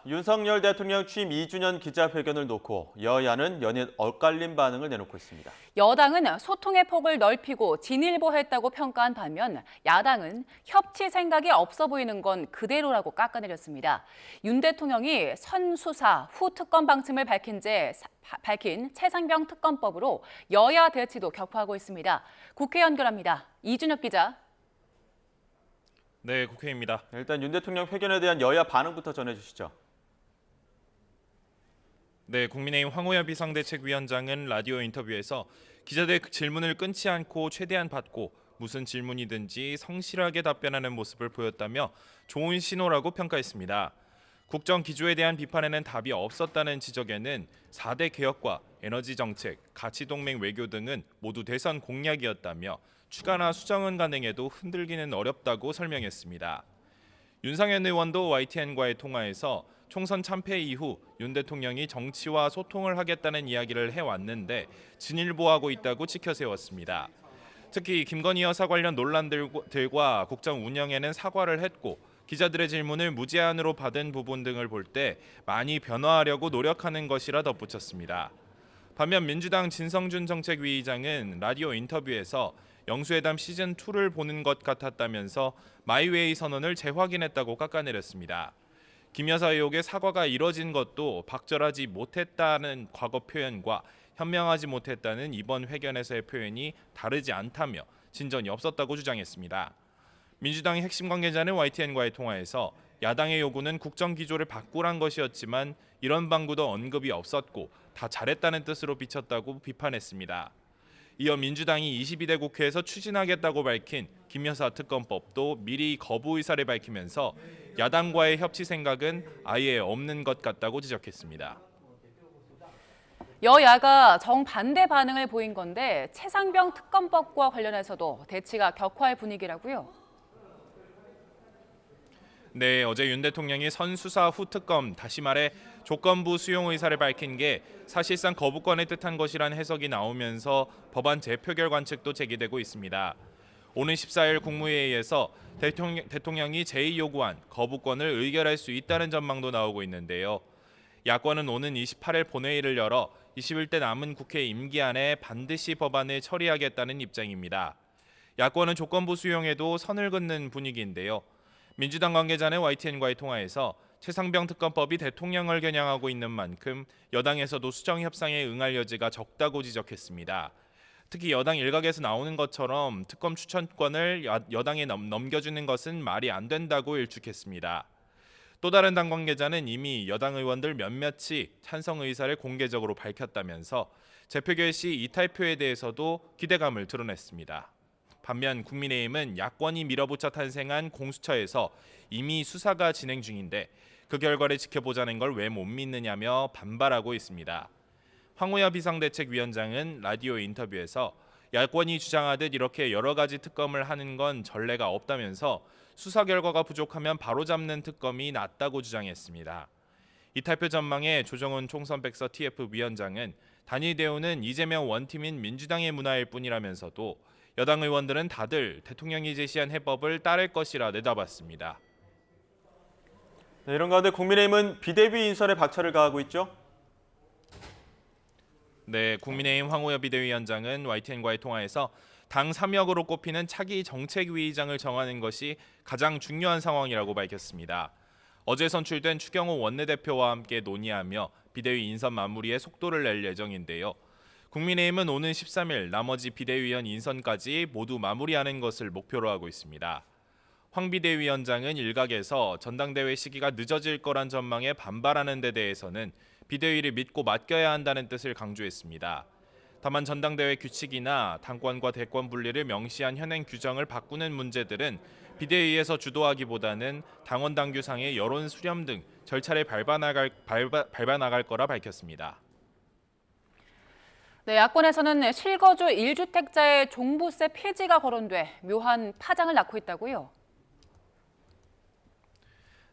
윤석열 대통령 취임 2주년 기자회견을 놓고 여야는 연일 엇갈린 반응을 내놓고 있습니다. 여당은 소통의 폭을 넓히고 진일보했다고 평가한 반면 야당은 협치 생각이 없어 보이는 건 그대로라고 깎아내렸습니다. 윤 대통령이 선수사 후 특검 방침을 밝힌 최상병 특검법으로 여야 대치도 격화하고 있습니다. 국회 연결합니다. 이준혁 기자. 네, 국회입니다. 일단 윤 대통령 회견에 대한 여야 반응부터 전해주시죠. 네, 국민의힘 황호여 비상대책위원장은 라디오 인터뷰에서 기자들 질문을 끊지 않고 최대한 받고 무슨 질문이든지 성실하게 답변하는 모습을 보였다며 좋은 신호라고 평가했습니다. 국정 기조에 대한 비판에는 답이 없었다는 지적에는 4대 개혁과 에너지 정책, 가치동맹 외교 등은 모두 대선 공약이었다며 추가나 수정은 가능해도 흔들기는 어렵다고 설명했습니다. 윤상현 의원도 YTN과의 통화에서 총선 참패 이후 윤 대통령이 정치와 소통을 하겠다는 이야기를 해왔는데 진일보하고 있다고 치켜세웠습니다. 특히 김건희 여사 관련 논란들과 국정 운영에는 사과를 했고 기자들의 질문을 무제한으로 받은 부분 등을 볼 때 많이 변화하려고 노력하는 것이라 덧붙였습니다. 반면 민주당 진성준 정책위의장은 라디오 인터뷰에서 영수회담 시즌2를 보는 것 같았다면서 마이웨이 선언을 재확인했다고 깎아내렸습니다. 김 여사 의혹의 사과가 이뤄진 것도 박절하지 못했다는 과거 표현과 현명하지 못했다는 이번 회견에서의 표현이 다르지 않다며 진전이 없었다고 주장했습니다. 민주당의 핵심 관계자는 YTN과의 통화에서 야당의 요구는 국정 기조를 바꾸란 것이었지만 이런 방구도 언급이 없었고 다 잘했다는 뜻으로 비쳤다고 비판했습니다. 이어 민주당이 22대 국회에서 추진하겠다고 밝힌 김 여사 특검법도 미리 거부 의사를 밝히면서 야당과의 협치 생각은 아예 없는 것 같다고 지적했습니다. 여야가 정반대 반응을 보인 건데 최상병 특검법과 관련해서도 대치가 격화할 분위기라고요. 네, 어제 윤 대통령이 선수사 후 특검, 다시 말해 조건부 수용 의사를 밝힌 게 사실상 거부권을 뜻한 것이란 해석이 나오면서 법안 재표결 관측도 제기되고 있습니다. 오는 14일 국무회의에서 대통령이 제의 요구안 거부권을 의결할 수 있다는 전망도 나오고 있는데요. 야권은 오는 28일 본회의를 열어 21대 남은 국회 임기 안에 반드시 법안을 처리하겠다는 입장입니다. 야권은 조건부 수용에도 선을 긋는 분위기인데요. 민주당 관계자는 YTN과의 통화에서 최상병 특검법이 대통령을 겨냥하고 있는 만큼 여당에서도 수정 협상에 응할 여지가 적다고 지적했습니다. 특히 여당 일각에서 나오는 것처럼 특검 추천권을 여당에 넘겨주는 것은 말이 안 된다고 일축했습니다. 또 다른 당 관계자는 이미 여당 의원들 몇몇이 찬성 의사를 공개적으로 밝혔다면서 재표결 시 이탈표에 대해서도 기대감을 드러냈습니다. 반면 국민의힘은 야권이 밀어붙여 탄생한 공수처에서 이미 수사가 진행 중인데 그 결과를 지켜보자는 걸 왜 못 믿느냐며 반발하고 있습니다. 황호여 비상대책위원장은 라디오 인터뷰에서 야권이 주장하듯 이렇게 여러 가지 특검을 하는 건 전례가 없다면서 수사 결과가 부족하면 바로잡는 특검이 낫다고 주장했습니다. 이탈표 전망에 조정훈 총선 백서 TF 위원장은 단일 대우는 이재명 원팀인 민주당의 문화일 뿐이라면서도 여당 의원들은 다들 대통령이 제시한 해법을 따를 것이라 내다봤습니다. 네, 이런 가운데 국민의힘은 비대위 인선에 박차를 가하고 있죠. 네, 국민의힘 황호여 비대위원장은 YTN과의 통화에서 당 3역으로 꼽히는 차기 정책위의장을 정하는 것이 가장 중요한 상황이라고 밝혔습니다. 어제 선출된 추경호 원내대표와 함께 논의하며 비대위 인선 마무리에 속도를 낼 예정인데요. 국민의힘은 오는 13일 나머지 비대위원 인선까지 모두 마무리하는 것을 목표로 하고 있습니다. 황 비대위원장은 일각에서 전당대회 시기가 늦어질 거란 전망에 반발하는 데 대해서는 비대위를 믿고 맡겨야 한다는 뜻을 강조했습니다. 다만 전당대회 규칙이나 당권과 대권 분리를 명시한 현행 규정을 바꾸는 문제들은 비대위에서 주도하기보다는 당원 당규상의 여론 수렴 등 절차를 밟아 나갈 거라 밝혔습니다. 네, 야권에서는 실거주 1주택자의 종부세 폐지가 거론돼 묘한 파장을 낳고 있다고요.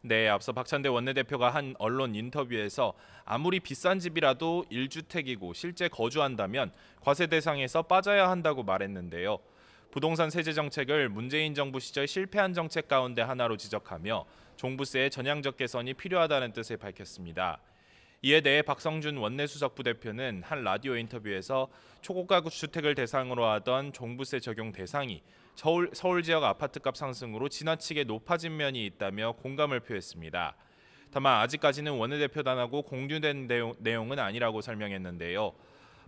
네, 앞서 박찬대 원내대표가 한 언론 인터뷰에서 아무리 비싼 집이라도 1주택이고 실제 거주한다면 과세 대상에서 빠져야 한다고 말했는데요. 부동산 세제 정책을 문재인 정부 시절 실패한 정책 가운데 하나로 지적하며 종부세의 전향적 개선이 필요하다는 뜻을 밝혔습니다. 이에 대해 박성준 원내수석 부대표는 한 라디오 인터뷰에서 초고가 주택을 대상으로 하던 종부세 적용 대상이 서울 지역 아파트값 상승으로 지나치게 높아진 면이 있다며 공감을 표했습니다. 다만 아직까지는 원내대표단하고 공유된 내용은 아니라고 설명했는데요.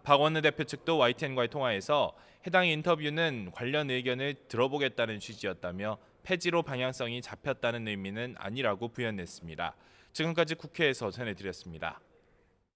박 원내대표 측도 YTN과의 통화에서 해당 인터뷰는 관련 의견을 들어보겠다는 취지였다며 폐지로 방향성이 잡혔다는 의미는 아니라고 부연했습니다. 지금까지 국회에서 전해드렸습니다.